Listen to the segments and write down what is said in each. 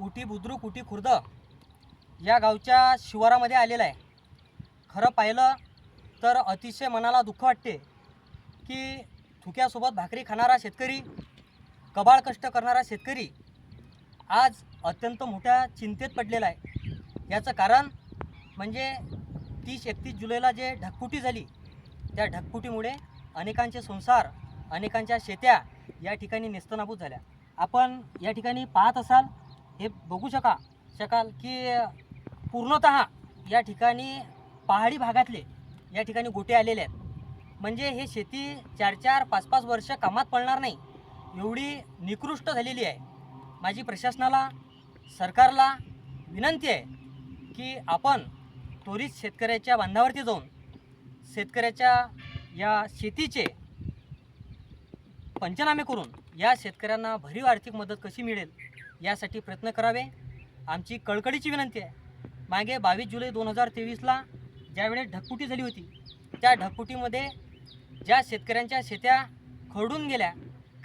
उटी बुद्रुक उटी खुर्द या गावच्या शिवारामध्ये आलेला आहे। खरं पाहिलं तर अतिशय मनाला दुःख वाटते की थुक्यासोबत भाकरी खाणारा शेतकरी, कबाळ कष्ट करणारा शेतकरी आज अत्यंत मोठ्या चिंतेत पडलेला आहे। याचं कारण म्हणजे 30-31 जुलैला जे ढगफुटी झाली, त्या ढगफुटीमुळे अनेकांचे संसार, अनेकांच्या शेत्या या ठिकाणी नेस्तनाबूत झाल्या। आपण या ठिकाणी पाहत असाल, हे बघू शकाल की पूर्णतः या ठिकाणी पहाडी भागातले या ठिकाणी गोटे आलेले आहेत। म्हणजे हे शेती 4-4, 5-5 वर्ष कामात पडणार नाही एवढी निकृष्ट झालेली आहे। माझी प्रशासनाला, सरकारला विनंती आहे की आपण त्वरित शेतकऱ्याच्या बांधावरती जाऊन शेतकऱ्याच्या या शेतीचे पंचनामे करून या शेतकऱ्यांना भरीव आर्थिक मदत कशी मिळेल यासाठी प्रयत्न करावे, आमची कळकळीची विनंती आहे। मागे 22 जुलै 2023ला ज्यावेळेस ढगफुटी झाली होती, त्या ढगफुटीमध्ये ज्या शेतकऱ्यांच्या शेत्या खरडून गेल्या,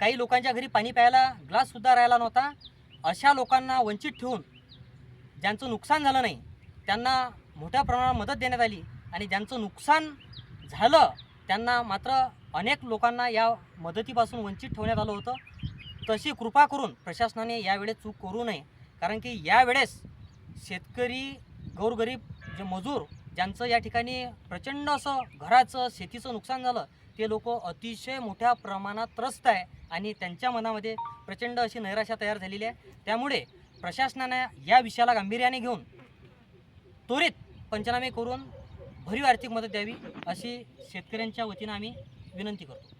काही लोकांच्या घरी पाणी प्यायला ग्लाससुद्धा राहिला नव्हता, अशा लोकांना वंचित ठेवून ज्यांचं नुकसान झालं नाही त्यांना मोठ्या प्रमाणात मदत देण्यात आली आणि ज्यांचं नुकसान झालं त्यांना मात्र अनेक लोकांना या मदतीपासून वंचित ठेवण्यात आलं होतं। तशी कृपा करून प्रशासनाने यावेळेस चूक करू नये, कारण की यावेळेस शेतकरी, गोरगरीब, जे मजूर ज्यांचं या ठिकाणी प्रचंड असं घराचं, शेतीचं नुकसान झालं, ते लोक अतिशय मोठ्या प्रमाणात त्रस्त आहे आणि त्यांच्या मनामध्ये प्रचंड अशी नैराश्य तयार झालेली आहे। त्यामुळे प्रशासनाने या विषयाला गांभीर्याने घेऊन त्वरित पंचनामे करून भरीव आर्थिक मदत द्यावी अशी शेतकऱ्यांच्या वतीनं आम्ही विनंती करतो।